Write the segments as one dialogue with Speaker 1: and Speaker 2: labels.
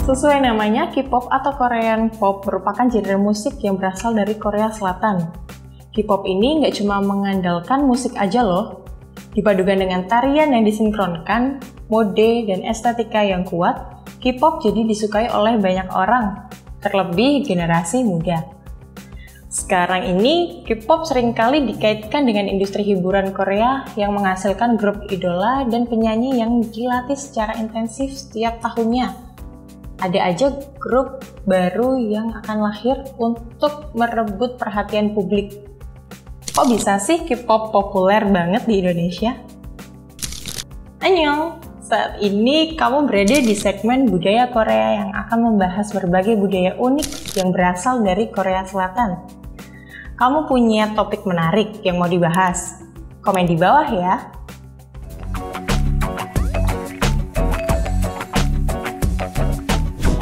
Speaker 1: Sesuai namanya, K-pop atau Korean Pop merupakan genre musik yang berasal dari Korea Selatan. K-pop ini nggak cuma mengandalkan musik aja loh. Dipadukan dengan tarian yang disinkronkan, mode, dan estetika yang kuat, K-pop jadi disukai oleh banyak orang, terlebih generasi muda. Sekarang ini, K-pop seringkali dikaitkan dengan industri hiburan Korea yang menghasilkan grup idola dan penyanyi yang dilatih secara intensif setiap tahunnya. Ada aja grup baru yang akan lahir untuk merebut perhatian publik. Kok bisa sih K-pop populer banget di Indonesia? Annyeong! Saat ini kamu berada di segmen Budaya Korea yang akan membahas berbagai budaya unik yang berasal dari Korea Selatan. Kamu punya topik menarik yang mau dibahas? Komen di bawah ya!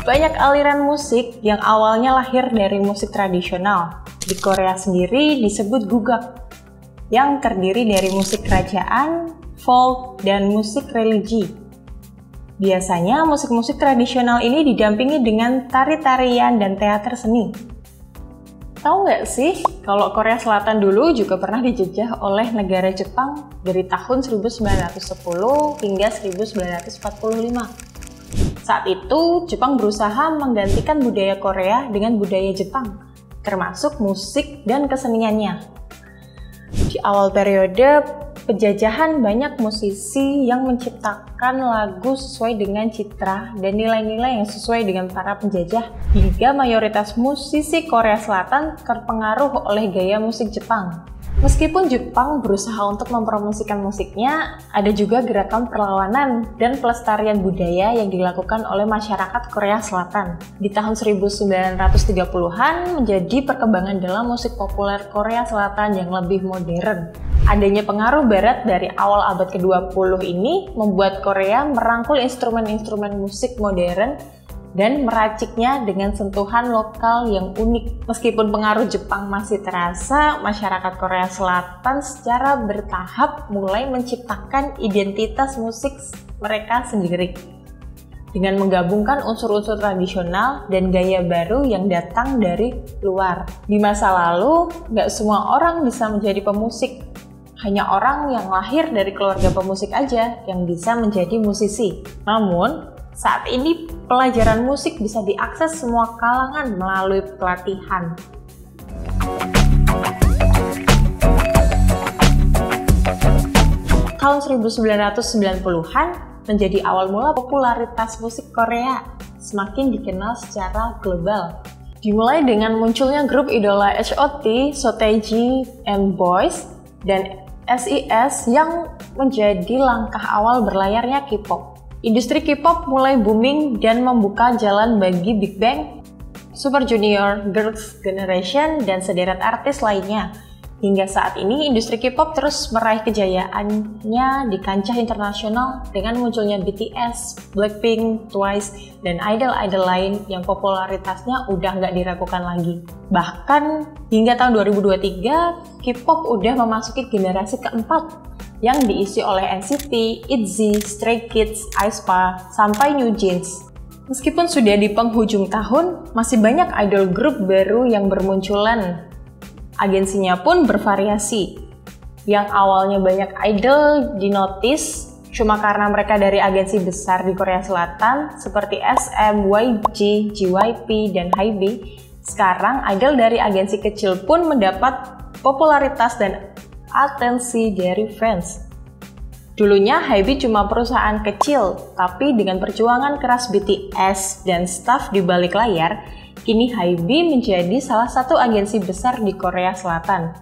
Speaker 1: Banyak aliran musik yang awalnya lahir dari musik tradisional. Di Korea sendiri disebut gugak, yang terdiri dari musik kerajaan, folk, dan musik religi. Biasanya musik-musik tradisional ini didampingi dengan tari-tarian dan teater seni. Tahu nggak sih, kalau Korea Selatan dulu juga pernah dijajah oleh negara Jepang dari tahun 1910 hingga 1945. Saat itu, Jepang berusaha menggantikan budaya Korea dengan budaya Jepang, termasuk musik dan keseniannya. Di awal periode penjajahan, banyak musisi yang menciptakan lagu sesuai dengan citra dan nilai-nilai yang sesuai dengan para penjajah, hingga mayoritas musisi Korea Selatan terpengaruh oleh gaya musik Jepang. Meskipun Jepang berusaha untuk mempromosikan musiknya, ada juga gerakan perlawanan dan pelestarian budaya yang dilakukan oleh masyarakat Korea Selatan. Di tahun 1930-an menjadi perkembangan dalam musik populer Korea Selatan yang lebih modern. Adanya pengaruh barat dari awal abad ke-20 ini membuat Korea merangkul instrumen-instrumen musik modern dan meraciknya dengan sentuhan lokal yang unik. Meskipun pengaruh Jepang masih terasa, masyarakat Korea Selatan secara bertahap mulai menciptakan identitas musik mereka sendiri dengan menggabungkan unsur-unsur tradisional dan gaya baru yang datang dari luar. Di masa lalu, nggak semua orang bisa menjadi pemusik. Hanya orang yang lahir dari keluarga pemusik aja yang bisa menjadi musisi. Namun, saat ini pelajaran musik bisa diakses semua kalangan melalui pelatihan. Tahun 1990-an menjadi awal mula popularitas musik Korea semakin dikenal secara global. Dimulai dengan munculnya grup idola HOT, Sotaeji and Boys, dan SIS yang menjadi langkah awal berlayarnya K-pop. Industri K-pop mulai booming dan membuka jalan bagi Big Bang, Super Junior, Girls' Generation, dan sederet artis lainnya. Hingga saat ini, industri K-pop terus meraih kejayaannya di kancah internasional dengan munculnya BTS, Blackpink, Twice, dan idol-idol lain yang popularitasnya udah nggak diragukan lagi. Bahkan, hingga tahun 2023, K-pop udah memasuki generasi keempat yang diisi oleh NCT, ITZY, Stray Kids, aespa, sampai New Jeans. Meskipun sudah di penghujung tahun, masih banyak idol grup baru yang bermunculan. Agensinya pun bervariasi. Yang awalnya banyak idol dinotis cuma karena mereka dari agensi besar di Korea Selatan seperti SM, YG, JYP, dan HYBE. Sekarang idol dari agensi kecil pun mendapat popularitas dan atensi dari fans. Dulunya HYBE cuma perusahaan kecil, tapi dengan perjuangan keras BTS dan staf di balik layar, kini HYBE menjadi salah satu agensi besar di Korea Selatan.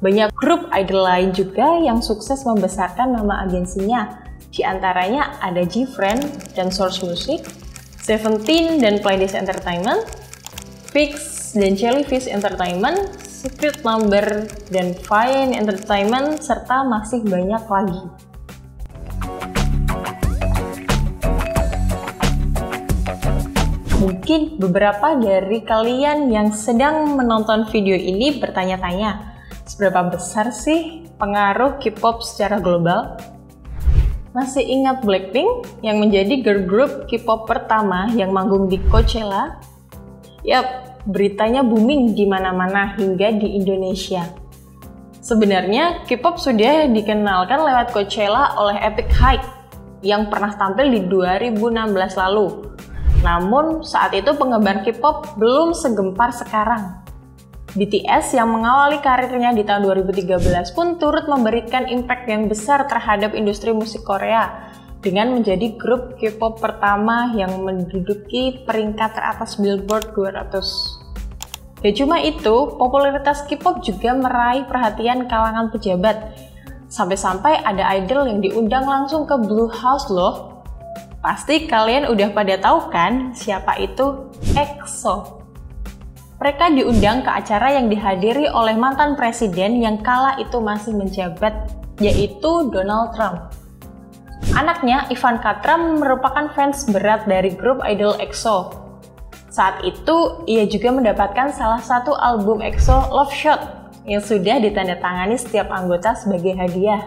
Speaker 1: Banyak grup idol lain juga yang sukses membesarkan nama agensinya. Di antaranya ada GFriend dan Source Music, Seventeen dan Pledis Entertainment, VIXX dan Jellyfish Entertainment, Secret Number dan Fine Entertainment, serta masih banyak lagi. Mungkin beberapa dari kalian yang sedang menonton video ini bertanya-tanya, seberapa besar sih pengaruh K-pop secara global? Masih ingat Blackpink yang menjadi girl group K-pop pertama yang manggung di Coachella? Yap, beritanya booming di mana-mana hingga di Indonesia. Sebenarnya K-pop sudah dikenalkan lewat Coachella oleh Epic High yang pernah tampil di 2016 lalu. Namun saat itu penggemar K-pop belum segempar sekarang. BTS yang mengawali karirnya di tahun 2013 pun turut memberikan impact yang besar terhadap industri musik Korea dengan menjadi grup K-pop pertama yang menduduki peringkat teratas Billboard 200. Gak cuma itu, popularitas K-pop juga meraih perhatian kalangan pejabat. Sampai-sampai ada idol yang diundang langsung ke Blue House loh. Pasti kalian udah pada tahu kan siapa itu? EXO. Mereka diundang ke acara yang dihadiri oleh mantan presiden yang kala itu masih menjabat, yaitu Donald Trump. Anaknya, Ivanka Trump, merupakan fans berat dari grup idol EXO. Saat itu, ia juga mendapatkan salah satu album EXO, Love Shot, yang sudah ditandatangani setiap anggota sebagai hadiah.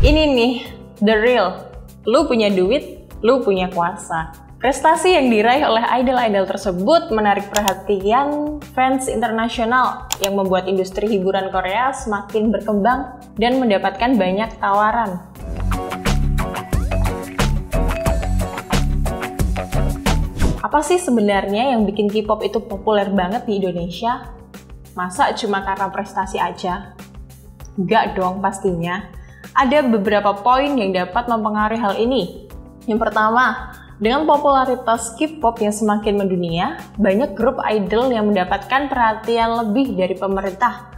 Speaker 1: Ini nih, the real. Lu punya duit, lu punya kuasa. Prestasi yang diraih oleh idol-idol tersebut menarik perhatian fans internasional yang membuat industri hiburan Korea semakin berkembang dan mendapatkan banyak tawaran. Apa sih sebenarnya yang bikin K-pop itu populer banget di Indonesia? Masa cuma karena prestasi aja? Enggak dong pastinya. Ada beberapa poin yang dapat mempengaruhi hal ini. Yang pertama, dengan popularitas K-pop yang semakin mendunia, banyak grup idol yang mendapatkan perhatian lebih dari pemerintah.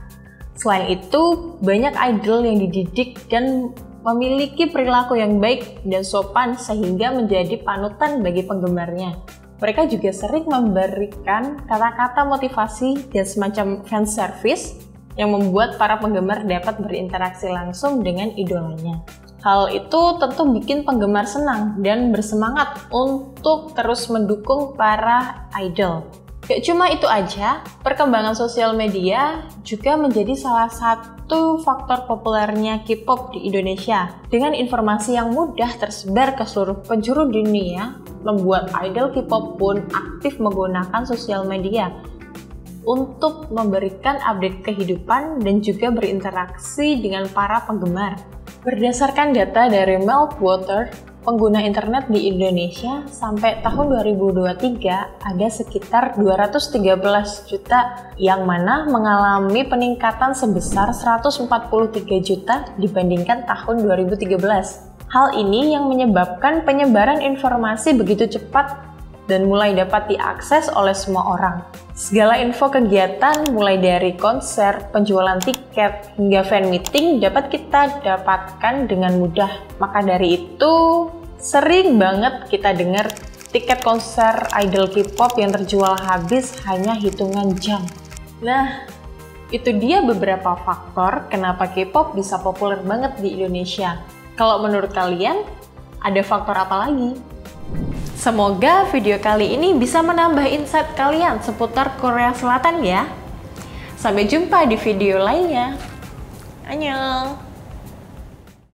Speaker 1: Selain itu, banyak idol yang dididik dan memiliki perilaku yang baik dan sopan sehingga menjadi panutan bagi penggemarnya. Mereka juga sering memberikan kata-kata motivasi dan semacam fan service yang membuat para penggemar dapat berinteraksi langsung dengan idolanya. Hal itu tentu bikin penggemar senang dan bersemangat untuk terus mendukung para idol. Gak cuma itu aja, perkembangan sosial media juga menjadi salah satu faktor populernya K-pop di Indonesia. Dengan informasi yang mudah tersebar ke seluruh penjuru dunia, membuat idol K-pop pun aktif menggunakan sosial media untuk memberikan update kehidupan dan juga berinteraksi dengan para penggemar. Berdasarkan data dari Meltwater, pengguna internet di Indonesia sampai tahun 2023 ada sekitar 213 juta yang mana mengalami peningkatan sebesar 143 juta dibandingkan tahun 2013. Hal ini yang menyebabkan penyebaran informasi begitu cepat dan mulai dapat diakses oleh semua orang. Segala info kegiatan mulai dari konser, penjualan tiket, hingga fan meeting dapat kita dapatkan dengan mudah. Maka dari itu, sering banget kita dengar tiket konser idol K-pop yang terjual habis hanya hitungan jam. Nah, itu dia beberapa faktor kenapa K-pop bisa populer banget di Indonesia. Kalau menurut kalian, ada faktor apa lagi? Semoga video kali ini bisa menambah insight kalian seputar Korea Selatan ya. Sampai jumpa di video lainnya. Annyeong!